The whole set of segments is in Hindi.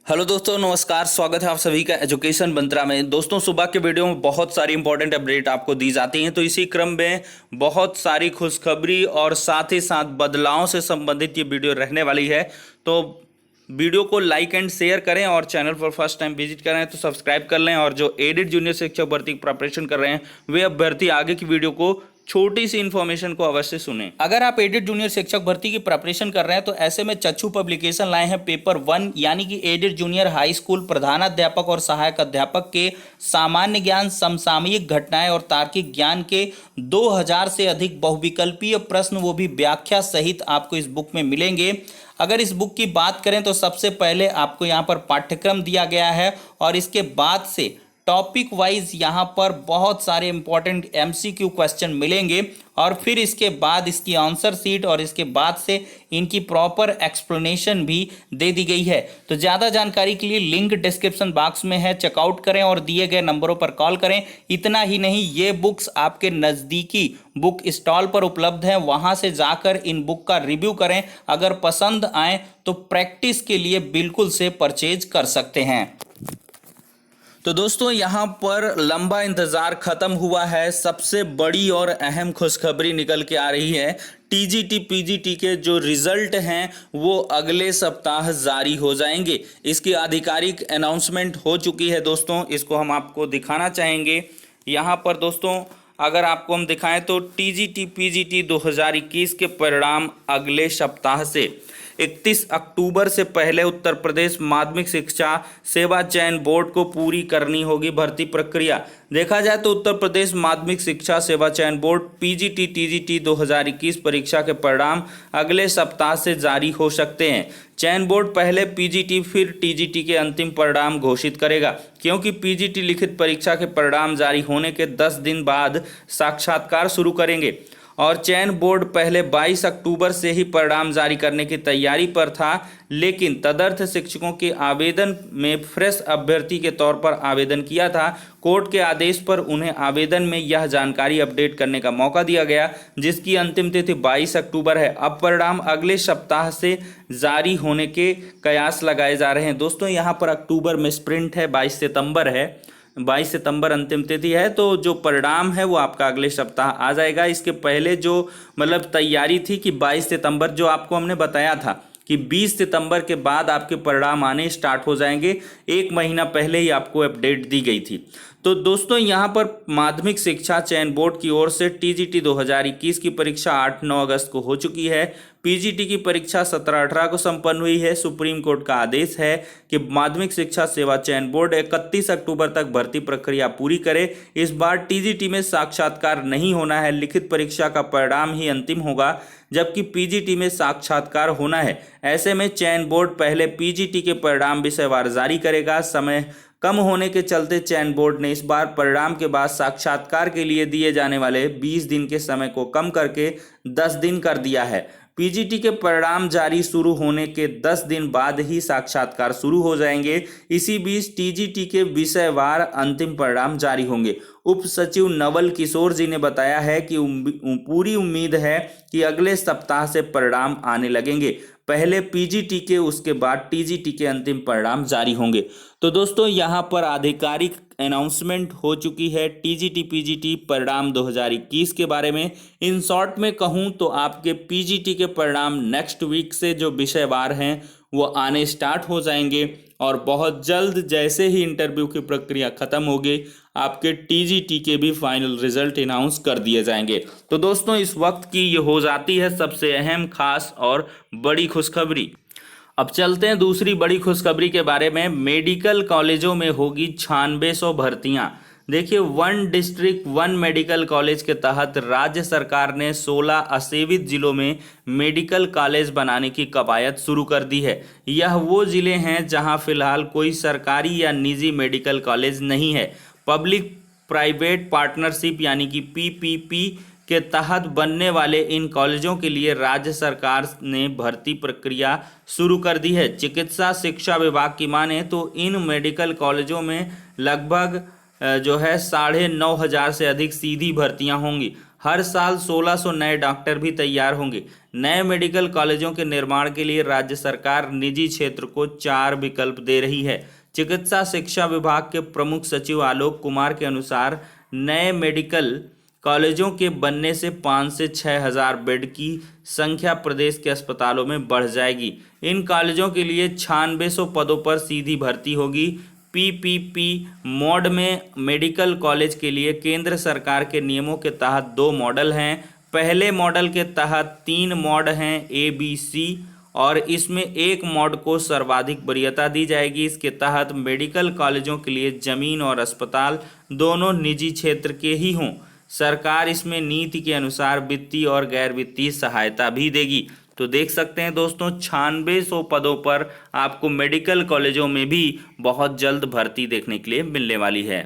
हेलो दोस्तों, नमस्कार। स्वागत है आप सभी का एजुकेशन मंत्रा में। दोस्तों, सुबह के वीडियो में बहुत सारी इंपॉर्टेंट अपडेट आपको दी जाती हैं, तो इसी क्रम में बहुत सारी खुशखबरी और साथ ही साथ बदलाव से संबंधित ये वीडियो रहने वाली है। तो वीडियो को लाइक एंड शेयर करें और चैनल पर फर्स्ट टाइम विजिट करें तो सब्सक्राइब कर लें। और जो एडिट जूनियर शिक्षक भर्ती की प्रिपरेशन कर रहे हैं वे अभ्यर्थी आगे की वीडियो को छोटी सी इन्फॉर्मेशन को अवश्य सुनें। अगर आप एडिट जूनियर शिक्षक भर्ती की प्रिपरेशन कर रहे हैं तो ऐसे में चक्षु पब्लिकेशन लाए हैं पेपर 1 यानी कि एडिट जूनियर हाई स्कूल प्रधानाध्यापक और सहायक अध्यापक के सामान्य ज्ञान, समसामयिक घटनाएं और तार्किक ज्ञान के 2000 से अधिक बहुविकल्पीय प्रश्न, वो भी व्याख्या सहित आपको इस बुक में मिलेंगे। अगर इस बुक की बात करें तो सबसे पहले आपको यहाँ पर पाठ्यक्रम दिया गया है और इसके बाद से टॉपिक वाइज यहाँ पर बहुत सारे इंपॉर्टेंट एमसीक्यू क्वेश्चन मिलेंगे और फिर इसके बाद इसकी आंसर शीट और इसके बाद से इनकी प्रॉपर एक्सप्लेनेशन भी दे दी गई है। तो ज़्यादा जानकारी के लिए लिंक डिस्क्रिप्शन बॉक्स में है, चेकआउट करें और दिए गए नंबरों पर कॉल करें। इतना ही नहीं, ये बुक्स आपके नज़दीकी बुक स्टॉल पर उपलब्ध हैं, वहाँ से जाकर इन बुक का रिव्यू करें। अगर पसंद आए तो प्रैक्टिस के लिए बिल्कुल से परचेज कर सकते हैं। तो दोस्तों, यहाँ पर लंबा इंतज़ार ख़त्म हुआ है। सबसे बड़ी और अहम खुशखबरी निकल के आ रही है। टीजीटी पीजीटी के जो रिजल्ट हैं वो अगले सप्ताह जारी हो जाएंगे। इसकी आधिकारिक अनाउंसमेंट हो चुकी है दोस्तों। इसको हम आपको दिखाना चाहेंगे। यहाँ पर दोस्तों अगर आपको हम दिखाएं तो टीजीटी पीजीटी 2021 के परिणाम अगले सप्ताह से 31 अक्टूबर से पहले उत्तर प्रदेश माध्यमिक शिक्षा सेवा चयन बोर्ड को पूरी करनी होगी भर्ती प्रक्रिया। देखा जाए तो उत्तर प्रदेश माध्यमिक शिक्षा सेवा चयन बोर्ड पीजीटी टीजीटी 2021 परीक्षा के परिणाम अगले सप्ताह से जारी हो सकते हैं। चयन बोर्ड पहले पीजीटी फिर टीजीटी के अंतिम परिणाम घोषित करेगा, क्योंकि पीजीटी लिखित परीक्षा के परिणाम जारी होने के 10 दिन बाद साक्षात्कार शुरू करेंगे और चयन बोर्ड पहले 22 अक्टूबर से ही परिणाम जारी करने की तैयारी पर था, लेकिन तदर्थ शिक्षकों के आवेदन में फ्रेश अभ्यर्थी के तौर पर आवेदन किया था। कोर्ट के आदेश पर उन्हें आवेदन में यह जानकारी अपडेट करने का मौका दिया गया, जिसकी अंतिम तिथि 22 अक्टूबर है। अब परिणाम अगले सप्ताह से जारी होने के कयास लगाए जा रहे हैं। दोस्तों, यहाँ पर अक्टूबर में स्प्रिंट है, 22 सितंबर है, 22 सितंबर अंतिम तिथि है। तो जो परिणाम है वो आपका अगले सप्ताह आ जाएगा। इसके पहले जो तैयारी थी कि 22 सितंबर, जो आपको हमने बताया था कि 20 सितंबर के बाद आपके परिणाम आने स्टार्ट हो जाएंगे, 1 महीना पहले ही आपको अपडेट दी गई थी। तो दोस्तों, यहाँ पर माध्यमिक शिक्षा चयन बोर्ड की ओर से टीजीटी 2021 की परीक्षा 8-9 अगस्त को हो चुकी है। पीजीटी की परीक्षा 17-18 को संपन्न हुई है। सुप्रीम कोर्ट का आदेश है कि माध्यमिक शिक्षा सेवा चयन बोर्ड 31 अक्टूबर तक भर्ती प्रक्रिया पूरी करे। इस बार टीजीटी में साक्षात्कार नहीं होना है, लिखित परीक्षा का परिणाम ही अंतिम होगा, जबकि पीजीटी में साक्षात्कार होना है। ऐसे में चयन बोर्ड पहले पीजीटी के परिणाम विषयवार जारी करेगा। समय कम होने के चलते चयन बोर्ड ने इस बार परिणाम के बाद साक्षात्कार के लिए दिए जाने वाले 20 दिन के समय को कम करके 10 दिन कर दिया है। पीजीटी के परिणाम जारी शुरू होने के 10 दिन बाद ही साक्षात्कार शुरू हो जाएंगे। इसी बीच टीजीटी के विषयवार अंतिम परिणाम जारी होंगे। उप सचिव नवल किशोर जी ने बताया है कि पूरी उम्मीद है कि अगले सप्ताह से परिणाम आने लगेंगे। पहले पीजीटी के, उसके बाद टीजीटी के अंतिम परिणाम जारी होंगे। तो दोस्तों, यहाँ पर आधिकारिक अनाउंसमेंट हो चुकी है टीजीटी पीजीटी परिणाम 2021 के बारे में। इन शॉर्ट में कहूँ तो आपके पीजीटी के परिणाम नेक्स्ट वीक से जो विषयवार हैं वो आने स्टार्ट हो जाएंगे और बहुत जल्द जैसे ही इंटरव्यू की प्रक्रिया खत्म होगी आपके टीजीटी के भी फाइनल रिजल्ट अनाउंस कर दिए जाएंगे। तो दोस्तों, इस वक्त की ये हो जाती है सबसे अहम, खास और बड़ी खुशखबरी। अब चलते हैं दूसरी बड़ी खुशखबरी के बारे में। मेडिकल कॉलेजों में होगी 9600 भर्तियां। देखिए, 1 डिस्ट्रिक्ट 1 मेडिकल कॉलेज के तहत राज्य सरकार ने 16 असेवित जिलों में मेडिकल कॉलेज बनाने की कवायद शुरू कर दी है। यह वो जिले हैं जहां फिलहाल कोई सरकारी या निजी मेडिकल कॉलेज नहीं है। पब्लिक प्राइवेट पार्टनरशिप यानी कि पीपीपी के तहत बनने वाले इन कॉलेजों के लिए राज्य सरकार ने भर्ती प्रक्रिया शुरू कर दी है। चिकित्सा शिक्षा विभाग की माने तो इन मेडिकल कॉलेजों में लगभग जो है 9,500 से अधिक सीधी भर्तियां होंगी। हर साल 1600 नए डॉक्टर भी तैयार होंगे। नए मेडिकल कॉलेजों के निर्माण के लिए राज्य सरकार निजी क्षेत्र को 4 विकल्प दे रही है। चिकित्सा शिक्षा विभाग के प्रमुख सचिव आलोक कुमार के अनुसार नए मेडिकल कॉलेजों के बनने से 5 से 6 हज़ार बेड की संख्या प्रदेश के अस्पतालों में बढ़ जाएगी। इन कॉलेजों के लिए 9600 पदों पर सीधी भर्ती होगी। पीपीपी मोड में मेडिकल कॉलेज के लिए केंद्र सरकार के नियमों के तहत 2 मॉडल हैं। पहले मॉडल के तहत 3 मॉड हैं ABC, और इसमें एक मॉड को सर्वाधिक वरीयता दी जाएगी। इसके तहत मेडिकल कॉलेजों के लिए जमीन और अस्पताल दोनों निजी क्षेत्र के ही हों। सरकार इसमें नीति के अनुसार वित्तीय और गैर वित्तीय सहायता भी देगी। तो देख सकते हैं दोस्तों, 9600 पदों पर आपको मेडिकल कॉलेजों में भी बहुत जल्द भर्ती देखने के लिए मिलने वाली है।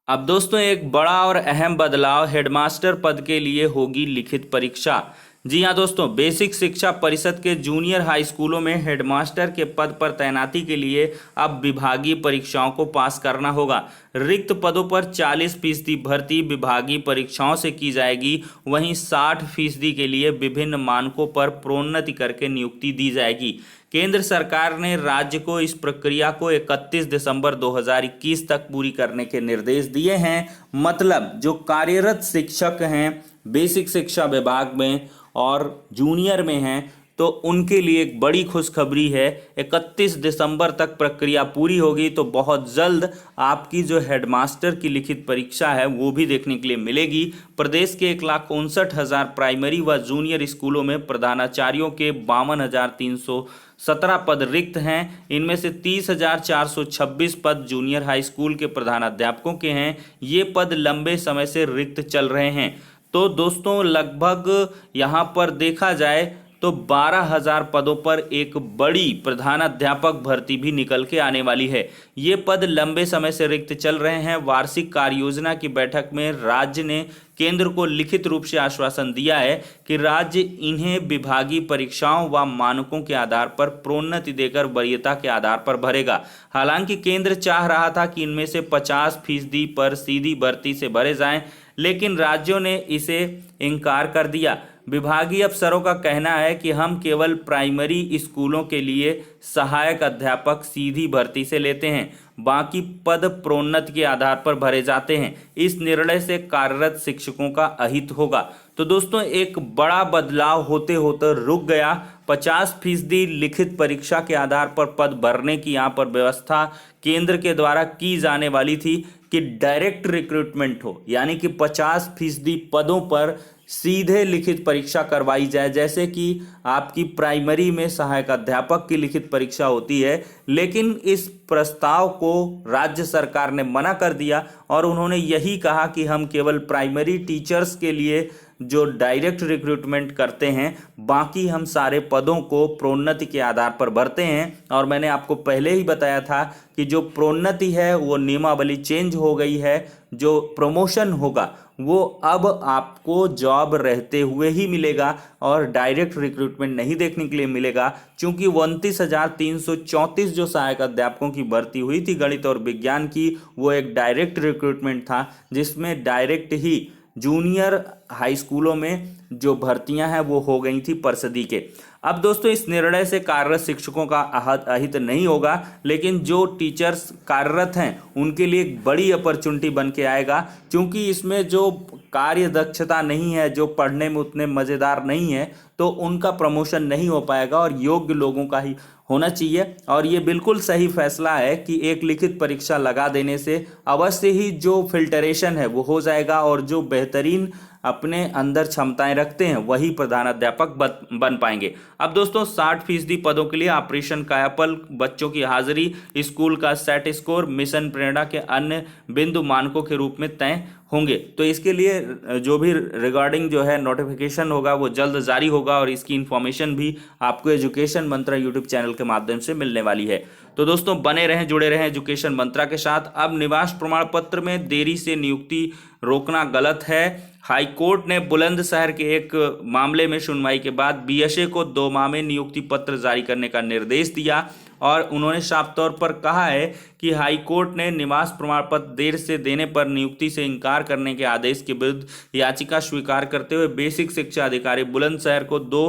अब दोस्तों एक बड़ा और अहम बदलाव, हेडमास्टर पद के लिए होगी लिखित परीक्षा। जी हाँ दोस्तों, बेसिक शिक्षा परिषद के जूनियर हाई स्कूलों में हेडमास्टर के पद पर तैनाती के लिए अब विभागीय परीक्षाओं को पास करना होगा। रिक्त पदों पर 40% भर्ती विभागीय परीक्षाओं से की जाएगी। वहीं 60% के लिए विभिन्न मानकों पर प्रोन्नति करके नियुक्ति दी जाएगी। केंद्र सरकार ने राज्य को इस प्रक्रिया को 31 दिसंबर 2021 तक पूरी करने के निर्देश दिए हैं। मतलब जो कार्यरत शिक्षक हैं बेसिक शिक्षा विभाग में और जूनियर में हैं, तो उनके लिए एक बड़ी खुशखबरी है। 31 दिसंबर तक प्रक्रिया पूरी होगी, तो बहुत जल्द आपकी जो हेडमास्टर की लिखित परीक्षा है वो भी देखने के लिए मिलेगी। प्रदेश के 1,59,000 प्राइमरी व जूनियर स्कूलों में प्रधानाचार्यों के 52,317 पद रिक्त हैं। इनमें से 30,426 पद जूनियर हाई स्कूल के प्रधानाध्यापकों के हैं। ये पद लंबे समय से रिक्त चल रहे हैं। तो दोस्तों लगभग यहाँ पर देखा जाए तो 12,000 पदों पर एक बड़ी प्रधानाध्यापक भर्ती भी निकल के आने वाली है। ये पद लंबे समय से रिक्त चल रहे हैं। वार्षिक कार्य योजना की बैठक में राज्य ने केंद्र को लिखित रूप से आश्वासन दिया है कि राज्य इन्हें विभागीय परीक्षाओं व मानकों के आधार पर प्रोन्नति देकर वरीयता के आधार पर भरेगा। हालांकि केंद्र चाह रहा था कि इनमें से 50% पर सीधी भर्ती से भरे जाएं, लेकिन राज्यों ने इसे इनकार कर दिया। विभागीय अफसरों का कहना है कि हम केवल प्राइमरी स्कूलों के लिए सहायक अध्यापक सीधी भर्ती से लेते हैं, बाकी पद प्रोन्नति के आधार पर भरे जाते हैं। इस निर्णय से कार्यरत शिक्षकों का अहित होगा। तो दोस्तों एक बड़ा बदलाव होते होते रुक गया। 50% लिखित परीक्षा के आधार पर पद भरने की यहाँ पर व्यवस्था केंद्र के द्वारा की जाने वाली थी कि डायरेक्ट रिक्रूटमेंट हो, यानी कि 50% पदों पर सीधे लिखित परीक्षा करवाई जाए। जैसे कि आपकी प्राइमरी में सहायक अध्यापक की लिखित परीक्षा होती है, लेकिन इस प्रस्ताव को राज्य सरकार ने मना कर दिया और उन्होंने यही कहा कि हम केवल प्राइमरी टीचर्स के लिए जो डायरेक्ट रिक्रूटमेंट करते हैं, बाकी हम सारे पदों को प्रोन्नति के आधार पर भरते हैं। और मैंने आपको पहले ही बताया था कि जो प्रोन्नति है वो नियमावली चेंज हो गई है। जो प्रमोशन होगा वो अब आपको जॉब रहते हुए ही मिलेगा और डायरेक्ट रिक्रूटमेंट नहीं देखने के लिए मिलेगा। क्योंकि 29,334 जो सहायक अध्यापकों की भर्ती हुई थी गणित और विज्ञान की, वो एक डायरेक्ट रिक्रूटमेंट था, जिसमें डायरेक्ट ही जूनियर हाई स्कूलों में जो भर्तियां हैं वो हो गई थी परिषदी के। अब दोस्तों इस निर्णय से कार्यरत शिक्षकों का अहित नहीं होगा, लेकिन जो टीचर्स कार्यरत हैं उनके लिए एक बड़ी अपॉर्चुनिटी बन के आएगा। क्योंकि इसमें जो कार्य दक्षता नहीं है, जो पढ़ने में उतने मज़ेदार नहीं है, तो उनका प्रमोशन नहीं हो पाएगा और योग्य लोगों का ही होना चाहिए। और ये बिल्कुल सही फैसला है कि एक लिखित परीक्षा लगा देने से अवश्य ही जो फिल्टरेशन है वो हो जाएगा और जो बेहतरीन अपने अंदर क्षमताएं रखते हैं वही प्रधानाध्यापक बन पाएंगे। अब दोस्तों 60% पदों के लिए ऑपरेशन कायापल, बच्चों की हाजिरी, स्कूल का सेट स्कोर, मिशन प्रेरणा के अन्य बिंदु मानकों के रूप में तय होंगे। तो इसके लिए जो भी रिगार्डिंग जो है नोटिफिकेशन होगा वो जल्द जारी होगा और इसकी इन्फॉर्मेशन भी आपको एजुकेशन मंत्रा यूट्यूब चैनल के माध्यम से मिलने वाली है। तो दोस्तों बने रहें, जुड़े रहें एजुकेशन मंत्रा के साथ। अब निवास प्रमाण पत्र में देरी से नियुक्ति रोकना गलत है। हाई कोर्ट ने बुलंदशहर के एक मामले में सुनवाई के बाद बीएसए को 2 माह में नियुक्ति पत्र जारी करने का निर्देश दिया। और उन्होंने साफ तौर पर कहा है कि हाईकोर्ट ने निवास प्रमाण पत्र देर से देने पर नियुक्ति से इनकार करने के आदेश के विरुद्ध याचिका स्वीकार करते हुए बेसिक शिक्षा अधिकारी बुलंदशहर को 2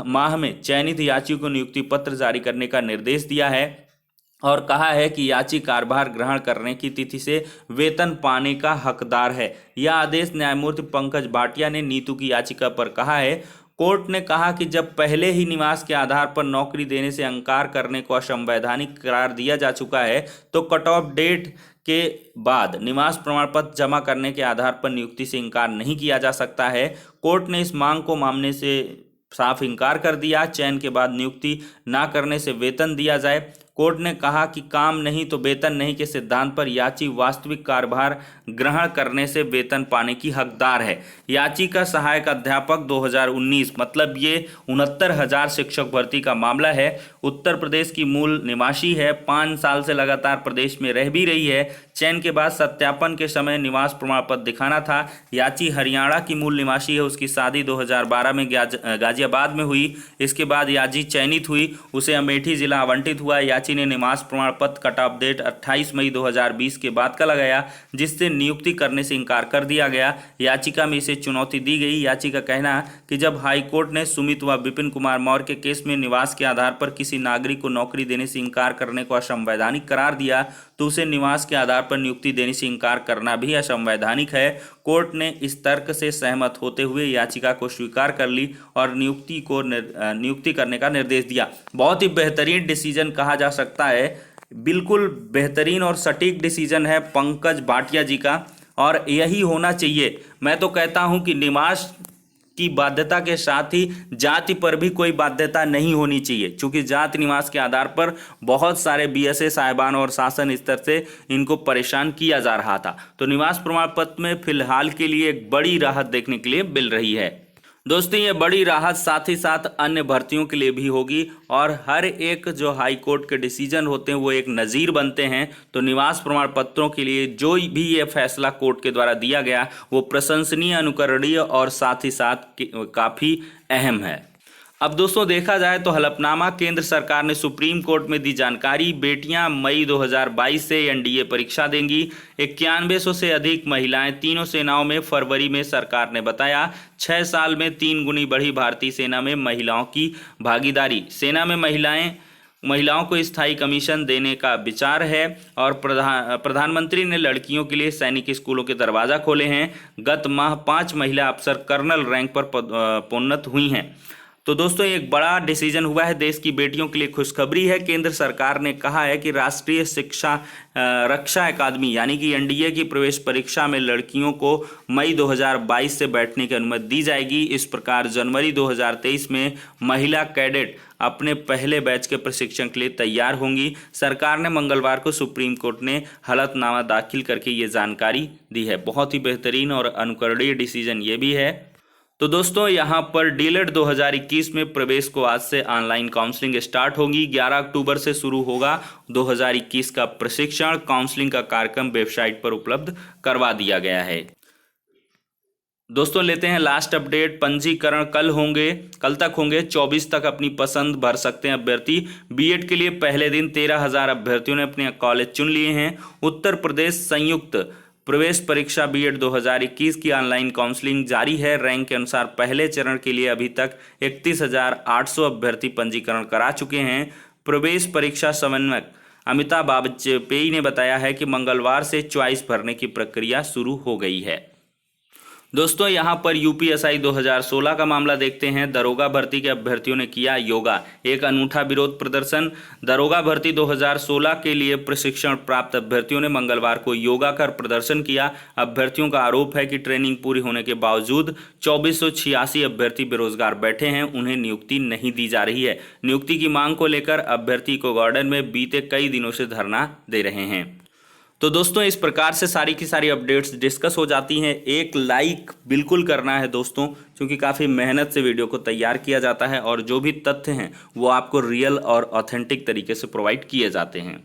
माह में चयनित याचियों को नियुक्ति पत्र जारी करने का निर्देश दिया है और कहा है कि याची कार्यभार ग्रहण करने की तिथि से वेतन पाने का हकदार है। यह आदेश न्यायमूर्ति पंकज भाटिया ने नीतू की याचिका पर कहा है। कोर्ट ने कहा कि जब पहले ही निवास के आधार पर नौकरी देने से इंकार करने को असंवैधानिक करार दिया जा चुका है तो कट ऑफ डेट के बाद निवास प्रमाण पत्र जमा करने के आधार पर नियुक्ति से इंकार नहीं किया जा सकता है। कोर्ट ने इस मांग को मानने से साफ इंकार कर दिया। चयन के बाद नियुक्ति न करने से वेतन दिया जाए। कोर्ट ने कहा कि काम नहीं तो वेतन नहीं के सिद्धांत पर याची वास्तविक कार्यभार ग्रहण करने से वेतन पाने की हकदार है। याची का सहायक अध्यापक 2019 मतलब ये 69,000 शिक्षक भर्ती का मामला है। उत्तर प्रदेश की मूल निवासी है, 5 साल से लगातार प्रदेश में रह भी रही है। चयन के बाद सत्यापन के समय निवास प्रमाण पत्र दिखाना था। याची हरियाणा की मूल निवासी है। उसकी शादी 2012 में गाजियाबाद में हुई। इसके बाद याची चयनित हुई, उसे अमेठी जिला आवंटित हुआ। याची ने निवास प्रमाण पत्र कट ऑफ डेट 28 मई 2020 के बाद का लगाया, जिससे नियुक्ति करने से इंकार कर दिया गया। याचिका में इसे चुनौती दी गई। याची का कहना कि जब हाईकोर्ट ने सुमित व विपिन कुमार मौर्य के केस में निवास के आधार पर किसी नागरिक को नौकरी देने से इंकार करने को असंवैधानिक करार दिया तो उसे निवास के आधार पर नियुक्ति देने से इंकार करना भी असंवैधानिक है। कोर्ट ने इस तर्क से सहमत होते हुए याचिका को स्वीकार कर ली और नियुक्ति करने का निर्देश दिया। बहुत ही बेहतरीन डिसीजन कहा जा सकता है, बिल्कुल बेहतरीन और सटीक डिसीजन है पंकज भाटिया जी का, और यही होना चाहिए। मैं तो कहता हूं कि निवास की बाध्यता के साथ ही जाति पर भी कोई बाध्यता नहीं होनी चाहिए, क्योंकि जाति निवास के आधार पर बहुत सारे बीएसए साहिबान और शासन स्तर से इनको परेशान किया जा रहा था। तो निवास प्रमाण पत्र में फिलहाल के लिए एक बड़ी राहत देखने के लिए मिल रही है। दोस्तों ये बड़ी राहत साथ ही साथ अन्य भर्तियों के लिए भी होगी और हर एक जो हाई कोर्ट के डिसीजन होते हैं वो एक नज़ीर बनते हैं। तो निवास प्रमाण पत्रों के लिए जो भी ये फैसला कोर्ट के द्वारा दिया गया वो प्रशंसनीय, अनुकरणीय और साथ ही साथ काफ़ी अहम है। अब दोस्तों देखा जाए तो हलफनामा केंद्र सरकार ने सुप्रीम कोर्ट में दी जानकारी। बेटियां मई 2022 से एनडीए परीक्षा देंगी। 9100 से अधिक महिलाएं तीनों सेनाओं में फरवरी में सरकार ने बताया। 6 साल में 3 गुनी बढ़ी भारतीय सेना में महिलाओं की भागीदारी। सेना में महिलाओं को स्थायी कमीशन देने का विचार है और प्रधानमंत्री ने लड़कियों के लिए सैनिक स्कूलों के दरवाजा खोले हैं। गत माह 5 महिला अफसर कर्नल रैंक पर प्रोन्नत हुई हैं। तो दोस्तों एक बड़ा डिसीजन हुआ है, देश की बेटियों के लिए खुशखबरी है। केंद्र सरकार ने कहा है कि राष्ट्रीय शिक्षा रक्षा अकादमी यानी कि एनडीए की प्रवेश परीक्षा में लड़कियों को मई 2022 से बैठने की अनुमति दी जाएगी। इस प्रकार जनवरी 2023 में महिला कैडेट अपने पहले बैच के प्रशिक्षण के लिए तैयार होंगी। सरकार ने मंगलवार को सुप्रीम कोर्ट ने हलफनामा दाखिल करके ये जानकारी दी है। बहुत ही बेहतरीन और अनुकरणीय डिसीजन ये भी है। तो दोस्तों यहाँ पर डीएलएड 2021 में प्रवेश को आज से ऑनलाइन काउंसलिंग स्टार्ट होगी। 11 अक्टूबर से शुरू होगा 2021 का प्रशिक्षण। काउंसलिंग का कार्यक्रम वेबसाइट पर उपलब्ध करवा दिया गया है। दोस्तों लेते हैं लास्ट अपडेट। पंजीकरण कल तक होंगे। 24 तक अपनी पसंद भर सकते हैं अभ्यर्थी। बीएड के लिए पहले दिन 13,000 अभ्यर्थियों ने अपने कॉलेज चुन लिए हैं। उत्तर प्रदेश संयुक्त प्रवेश परीक्षा बीएड 2021 की ऑनलाइन काउंसलिंग जारी है। रैंक के अनुसार पहले चरण के लिए अभी तक 31,800 अभ्यर्थी पंजीकरण करा चुके हैं। प्रवेश परीक्षा समन्वयक अमिताभ वाजपेयी ने बताया है कि मंगलवार से चॉइस भरने की प्रक्रिया शुरू हो गई है। दोस्तों यहाँ पर यूपीएसआई 2016 का मामला देखते हैं। दरोगा भर्ती के अभ्यर्थियों ने किया योगा, एक अनूठा विरोध प्रदर्शन। दरोगा भर्ती 2016 के लिए प्रशिक्षण प्राप्त अभ्यर्थियों ने मंगलवार को योगा कर प्रदर्शन किया। अभ्यर्थियों का आरोप है कि ट्रेनिंग पूरी होने के बावजूद 2486 अभ्यर्थी बेरोजगार बैठे हैं, उन्हें नियुक्ति नहीं दी जा रही है। नियुक्ति की मांग को लेकर अभ्यर्थी को गार्डन में बीते कई दिनों से धरना दे रहे हैं। तो दोस्तों इस प्रकार से सारी की सारी अपडेट्स डिस्कस हो जाती हैं। एक लाइक बिल्कुल करना है दोस्तों, क्योंकि काफ़ी मेहनत से वीडियो को तैयार किया जाता है और जो भी तथ्य हैं वो आपको रियल और ऑथेंटिक तरीके से प्रोवाइड किए जाते हैं।